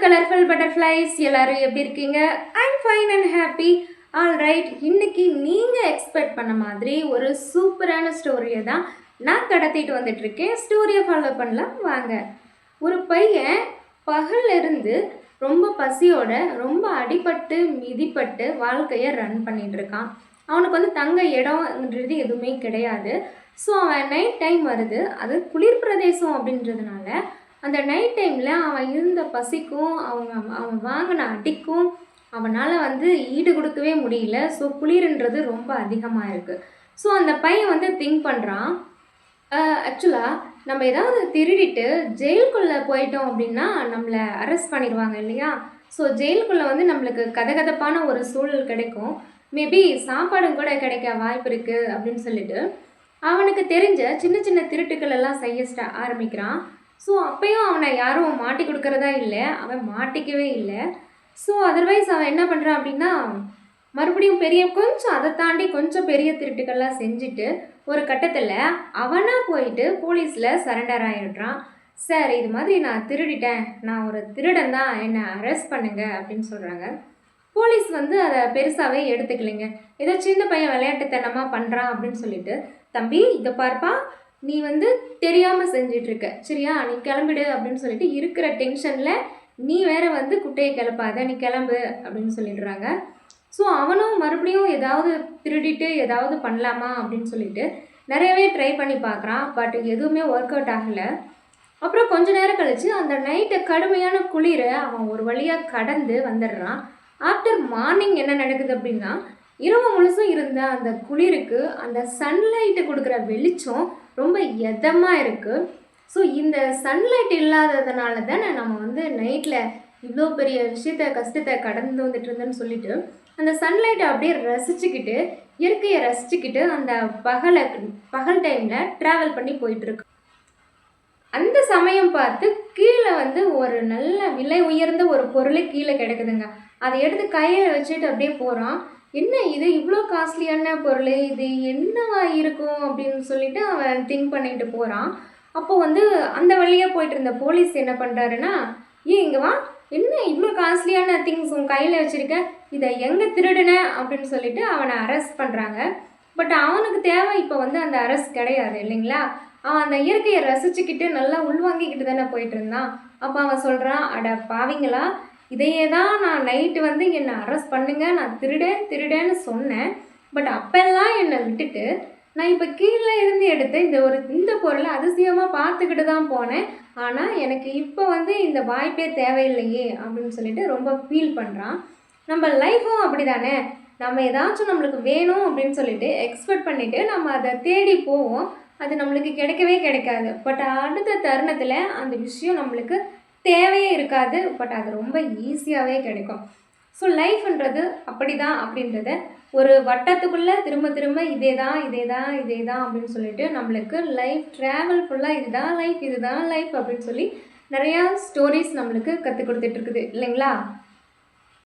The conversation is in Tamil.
கலர்ஃபுல் பட்டர்ஃப்ளைஸ் எல்லாரும் எப்படி இருக்கீங்க? I'm fine and happy. Alright, இன்னைக்கு நீங்கள் எக்ஸ்பெக்ட் பண்ண மாதிரி ஒரு சூப்பரான ஸ்டோரியை தான் நான் கடத்திட்டு வந்துட்டுருக்கேன். ஸ்டோரியை ஃபாலோ பண்ணலாம் வாங்க. ஒரு பையன் பகல்ல இருந்து ரொம்ப பசியோட ரொம்ப அடிபட்டு மிதிப்பட்டு வாழ்க்கையை ரன் பண்ணிட்டு இருக்கான். அவனுக்கு வந்து தங்க இடம்ன்றது எதுவுமே கிடையாது. ஸோ அவன் நைட் டைம் வருது, அது குளிர் பிரதேசம் அப்படின்றதுனால அந்த நைட் டைமில் அவன் இருந்த பசிக்கும் அவன் வாங்கின அடிக்கும் அவனால் வந்து ஈடு கொடுக்கவே முடியல. ஸோ குளிர்ன்றது ரொம்ப அதிகமாக இருக்குது. ஸோ அந்த பையன் வந்து திங்க் பண்ணுறான், ஆக்சுவலாக நம்ம ஏதாவது திருடிட்டு ஜெயிலுக்குள்ளே போயிட்டோம் அப்படின்னா நம்மளை அரெஸ்ட் பண்ணிடுவாங்க இல்லையா? ஸோ ஜெயிலுக்குள்ளே வந்து நம்மளுக்கு கதகதப்பான ஒரு சூழல் கிடைக்கும், மேபி சாப்பாடும் கூட கிடைக்க வாய்ப்பு இருக்குது அப்படின்னு சொல்லிட்டு அவனுக்கு தெரிஞ்ச சின்ன சின்ன திருட்டுக்கள் எல்லாம் செய்ய ஆரம்பிக்கிறான். ஸோ அப்பயும் அவனை யாரும் மாட்டி கொடுக்கறதா இல்லை, அவன் மாட்டிக்கவே இல்லை. ஸோ அதர்வைஸ் அவன் என்ன பண்ணுறான் அப்படின்னா மறுபடியும் கொஞ்சம் அதை தாண்டி கொஞ்சம் பெரிய திருட்டுக்கள்லாம் செஞ்சுட்டு ஒரு கட்டத்தில் அவனாக போயிட்டு போலீஸில் சரண்டர் ஆகிடுறான். சார், இது மாதிரி நான் திருடிட்டேன், நான் ஒரு திருடன் தான், என்னை அரெஸ்ட் பண்ணுங்க அப்படின்னு சொல்கிறாங்க. போலீஸ் வந்து அதை பெருசாகவே எடுத்துக்கலைங்க. ஏதோ சின்ன பையன் விளையாட்டுத்தனமாக பண்ணுறான் அப்படின்னு சொல்லிட்டு, தம்பி இதை பார்ப்பா, நீ வந்து தெரியாமல் செஞ்சிட்ருக்க, சரியா, நீ கிளம்பிடு அப்படின்னு சொல்லிட்டு இருக்கிற டென்ஷனில் நீ வேற வந்து குட்டையை கிளப்பாத, நீ கிளம்பு அப்படின்னு சொல்லிடுறாங்க. ஸோ அவனும் மறுபடியும் ஏதாவது திருடிட்டு ஏதாவது பண்ணலாமா அப்படின்னு சொல்லிட்டு நிறையவே ட்ரை பண்ணி பார்க்குறான். பட் எதுவுமே ஒர்க் அவுட் ஆகலை. அப்புறம் கொஞ்ச நேரம் கழித்து அந்த நைட்டு கடுமையான குளிரை அவன் ஒரு வழியாக கடந்து வந்துடுறான். ஆஃப்டர் மார்னிங் என்ன நடக்குது அப்படின்னா, இரவு முழுசும் இருந்த அந்த குளிருக்கு அந்த சன்லைட்டு கொடுக்குற வெளிச்சம் ரொம்ப எதமாக இருக்குது. ஸோ இந்த சன்லைட் இல்லாததுனால தானே நம்ம வந்து நைட்டில் இவ்வளோ பெரிய கஷ்டத்தை கடந்து வந்துட்டு இருந்தேன்னு சொல்லிட்டு அந்த சன்லைட்டை அப்படியே ரசிச்சுக்கிட்டு இயற்கையை ரசிச்சுக்கிட்டு அந்த பகல் டைமில் ட்ராவல் பண்ணி போயிட்டுருக்கு. அந்த சமயம் பார்த்து கீழே வந்து ஒரு நல்ல விலை உயர்ந்த ஒரு பொருளை கீழே கிடக்குதுங்க. அதை எடுத்து கையில் வச்சுட்டு அப்படியே போகிறான். என்ன இது இவ்வளோ காஸ்ட்லியான பொருள், இது என்னவா இருக்கும் அப்படின்னு சொல்லிட்டு அவன் திங்க் பண்ணிட்டு போகிறான். அப்போ வந்து அந்த வழியாக போயிட்டு இருந்த போலீஸ் என்ன பண்ணுறாருன்னா, இங்கே வா, என்ன இவ்வளோ காஸ்ட்லியான திங்ஸ் உன் கையில் வச்சுருக்க, இதை எங்கே திருடுன அப்படின்னு சொல்லிட்டு அவனை அரெஸ்ட் பண்ணுறாங்க. பட் அவனுக்கு தேவை இப்போ வந்து அந்த அரெஸ்ட் கிடையாது இல்லைங்களா? அவன் அந்த இயற்கையை ரசிச்சுக்கிட்டு நல்லா உள்வாங்கிக்கிட்டு தானே போயிட்டு இருந்தான். அப்போ அவன் சொல்கிறான், அட பாவிங்களா, இதையே தான் நான் நைட்டு வந்து என்னை அரெஸ்ட் பண்ணுங்க, நான் திருடேன்னு சொன்னேன். பட் அப்பெல்லாம் என்னை விட்டுட்டு நான் இப்போ கீழே இருந்து எடுத்து இந்த பொருளை அதிசயமாக பார்த்துக்கிட்டு தான் போனேன். ஆனால் எனக்கு இப்போ வந்து இந்த வாய்ப்பே தேவையில்லையே அப்படின்னு சொல்லிட்டு ரொம்ப ஃபீல் பண்ணுறான். நம்ம லைஃப்பும் அப்படி தானே, நம்ம ஏதாச்சும் நம்மளுக்கு வேணும் அப்படின்னு சொல்லிட்டு எக்ஸ்பெக்ட் பண்ணிவிட்டு நம்ம அதை தேடி போவோம். அது நம்மளுக்கு கிடைக்கவே கிடைக்காது. பட் அடுத்த தருணத்தில் அந்த விஷயம் நம்மளுக்கு தேவையே இருக்காது. பட் அது ரொம்ப ஈஸியாகவே கிடைக்கும். ஸோ லைஃப்ன்றது அப்படி தான் அப்படின்றத ஒரு வட்டத்துக்குள்ளே திரும்ப திரும்ப இதே தான் அப்படின்னு சொல்லிட்டு நம்மளுக்கு லைஃப் ட்ராவல் ஃபுல்லாக இதுதான் லைஃப் அப்படின்னு சொல்லி நிறையா ஸ்டோரிஸ் நம்மளுக்கு கற்றுக் கொடுத்துட்ருக்குது இல்லைங்களா?